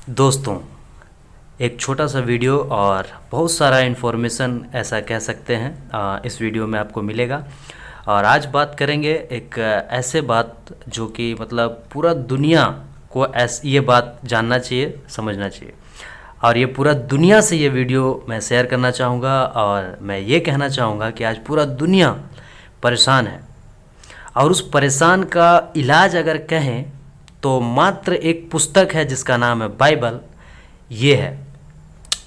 दोस्तों, एक छोटा सा वीडियो और बहुत सारा इन्फॉर्मेशन ऐसा कह सकते हैं इस वीडियो में आपको मिलेगा। और आज बात करेंगे एक ऐसे बात जो कि मतलब पूरा दुनिया को ये बात जानना चाहिए, समझना चाहिए। और ये पूरा दुनिया से ये वीडियो मैं शेयर करना चाहूँगा और मैं ये कहना चाहूँगा कि आज पूरा दुनिया परेशान है और उस परेशान का इलाज अगर कहें तो मात्र एक पुस्तक है जिसका नाम है बाइबल। ये है।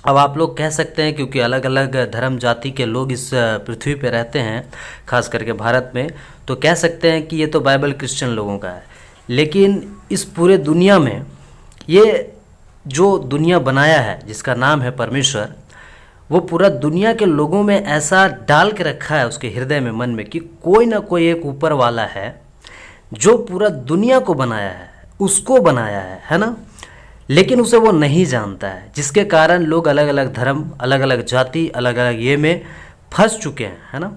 अब आप लोग कह सकते हैं क्योंकि अलग अलग धर्म जाति के लोग इस पृथ्वी पे रहते हैं, खास करके भारत में, तो कह सकते हैं कि ये तो बाइबल क्रिश्चियन लोगों का है। लेकिन इस पूरे दुनिया में ये जो दुनिया बनाया है जिसका नाम है परमेश्वर, वो पूरा दुनिया के लोगों में ऐसा डाल के रखा है उसके हृदय में, मन में, कि कोई ना कोई एक ऊपर वाला है जो पूरा दुनिया को बनाया है, उसको बनाया है ना। लेकिन उसे वो नहीं जानता है, जिसके कारण लोग अलग अलग धर्म, अलग अलग जाति, अलग अलग ये में फंस चुके हैं, है ना।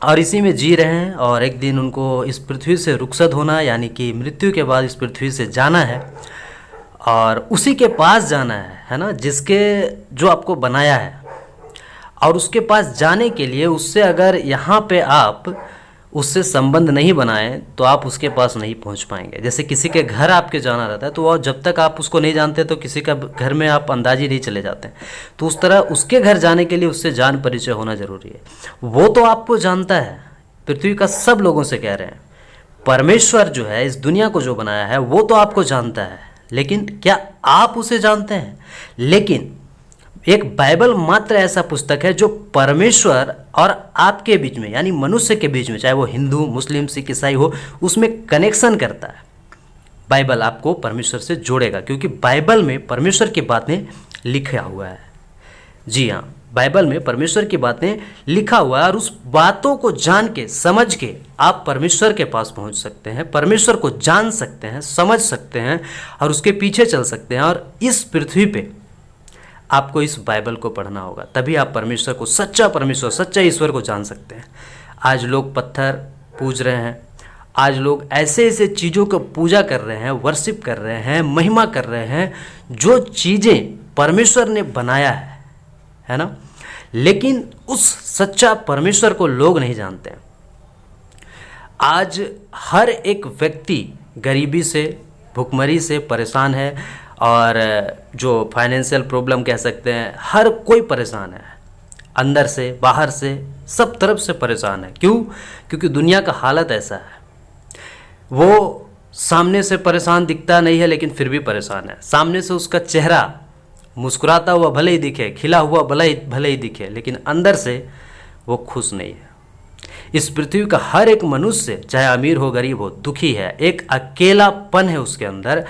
और इसी में जी रहे हैं और एक दिन उनको इस पृथ्वी से रुखसत होना, यानी कि मृत्यु के बाद इस पृथ्वी से जाना है और उसी के पास जाना है ना, जिसके जो आपको बनाया है। और उसके पास जाने के लिए उससे अगर यहाँ पे आप उससे संबंध नहीं बनाएं तो आप उसके पास नहीं पहुंच पाएंगे। जैसे किसी के घर आपके जाना रहता है तो वो जब तक आप उसको नहीं जानते तो किसी का घर में आप अंदाजी नहीं चले जाते हैं। तो उस तरह उसके घर जाने के लिए उससे जान परिचय होना ज़रूरी है। वो तो आपको जानता है, पृथ्वी का सब लोगों से कह रहे हैं। परमेश्वर जो है इस दुनिया को जो बनाया है वो तो आपको जानता है, लेकिन क्या आप उसे जानते हैं? लेकिन एक बाइबल मात्र ऐसा पुस्तक है जो परमेश्वर और आपके बीच में, यानी मनुष्य के बीच में, चाहे वो हिंदू, मुस्लिम, सिख, ईसाई हो, उसमें कनेक्शन करता है। बाइबल आपको परमेश्वर से जोड़ेगा क्योंकि बाइबल में परमेश्वर की बातें लिखा हुआ है। जी हाँ, बाइबल में परमेश्वर की बातें लिखा हुआ है और उस बातों को जान के, समझ के आप परमेश्वर के पास पहुंच सकते हैं, परमेश्वर को जान सकते हैं, समझ सकते हैं और उसके पीछे चल सकते हैं। और इस पृथ्वी पे आपको इस बाइबल को पढ़ना होगा, तभी आप परमेश्वर को, सच्चा परमेश्वर, सच्चा ईश्वर को जान सकते हैं। आज लोग पत्थर पूज रहे हैं, आज लोग ऐसे ऐसे चीज़ों को पूजा कर रहे हैं, वर्शिप कर रहे हैं, महिमा कर रहे हैं, जो चीज़ें परमेश्वर ने बनाया है ना। लेकिन उस सच्चा परमेश्वर को लोग नहीं जानते हैं। आज हर एक व्यक्ति गरीबी से, भुखमरी से परेशान है और जो फाइनेंशियल प्रॉब्लम कह सकते हैं, हर कोई परेशान है, अंदर से बाहर से सब तरफ से परेशान है। क्यों? क्योंकि दुनिया का हालत ऐसा है। वो सामने से परेशान दिखता नहीं है लेकिन फिर भी परेशान है। सामने से उसका चेहरा मुस्कुराता हुआ भले ही दिखे, खिला हुआ भले ही दिखे, लेकिन अंदर से वो खुश नहीं है। इस पृथ्वी का हर एक मनुष्य, चाहे अमीर हो गरीब हो, दुखी है, एक अकेलापन है उसके अंदर।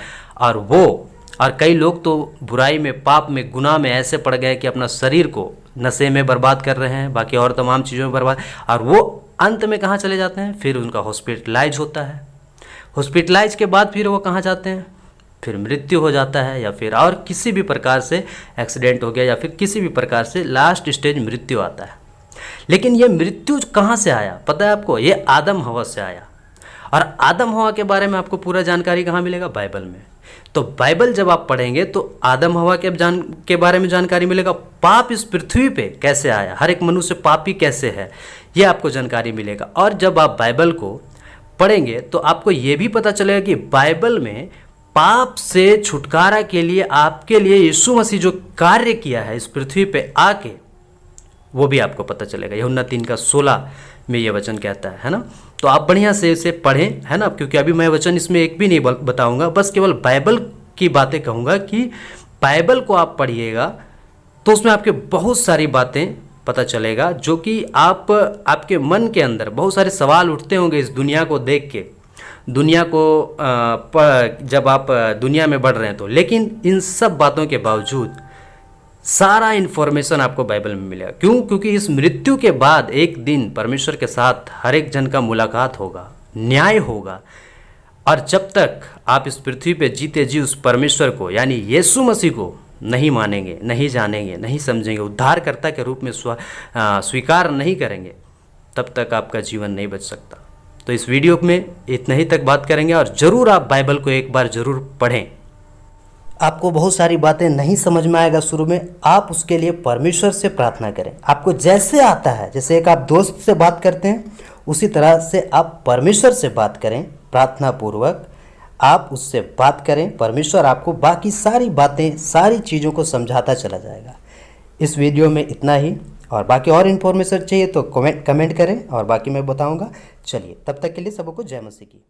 और कई लोग तो बुराई में, पाप में, गुनाह में ऐसे पड़ गए कि अपना शरीर को नशे में बर्बाद कर रहे हैं, बाकी और तमाम चीज़ों में बर्बाद। और वो अंत में कहाँ चले जाते हैं? फिर उनका हॉस्पिटलाइज होता है। हॉस्पिटलाइज के बाद फिर वो कहाँ जाते हैं? फिर मृत्यु हो जाता है, या फिर और किसी भी प्रकार से एक्सीडेंट हो गया, या फिर किसी भी प्रकार से लास्ट स्टेज मृत्यु आता है। लेकिन ये मृत्यु कहाँ से आया पता है आपको? ये आदम हवा से आया। और आदम हवा के बारे में आपको पूरा जानकारी कहाँ मिलेगा? बाइबल में। तो बाइबल जब आप पढ़ेंगे तो आदम हवा के बारे में जानकारी मिलेगा। पाप इस पृथ्वी पे कैसे आया, हर एक मनुष्य पापी कैसे है, ये आपको जानकारी मिलेगा। और जब आप बाइबल को पढ़ेंगे तो आपको ये भी पता चलेगा कि बाइबल में पाप से छुटकारा के लिए, आपके लिए यीशु मसीह जो कार्य किया है इस पृथ्वी पे आके, वो भी आपको पता चलेगा। यूहन्ना 3:16 में ये वचन कहता है ना। तो आप बढ़िया से इसे पढ़ें, है ना, क्योंकि अभी मैं वचन इसमें एक भी नहीं बताऊंगा, बस केवल बाइबल की बातें कहूँगा कि बाइबल को आप पढ़िएगा तो उसमें आपके बहुत सारी बातें पता चलेगा, जो कि आपके मन के अंदर बहुत सारे सवाल उठते होंगे इस दुनिया को देख के, दुनिया को जब आप दुनिया में बढ़ रहे हैं तो। लेकिन इन सब बातों के बावजूद सारा इन्फॉर्मेशन आपको बाइबल में मिलेगा। क्यों? क्योंकि इस मृत्यु के बाद एक दिन परमेश्वर के साथ हर एक जन का मुलाकात होगा, न्याय होगा। और जब तक आप इस पृथ्वी पे जीते जी उस परमेश्वर को, यानी यीशु मसीह को नहीं मानेंगे, नहीं जानेंगे, नहीं समझेंगे, उद्धारकर्ता के रूप में स्वीकार नहीं करेंगे, तब तक आपका जीवन नहीं बच सकता। तो इस वीडियो में इतना ही तक बात करेंगे और ज़रूर आप बाइबल को एक बार ज़रूर पढ़ें। आपको बहुत सारी बातें नहीं समझ में आएगा शुरू में, आप उसके लिए परमेश्वर से प्रार्थना करें। आपको जैसे आता है, जैसे एक आप दोस्त से बात करते हैं, उसी तरह से आप परमेश्वर से बात करें। प्रार्थना पूर्वक आप उससे बात करें, परमेश्वर आपको बाकी सारी बातें, सारी चीज़ों को समझाता चला जाएगा। इस वीडियो में इतना ही, और बाकी और इन्फॉर्मेशन चाहिए तो कमेंट करें और बाकी मैं बताऊंगा। चलिए, तब तक के लिए सबको जय मसीह की।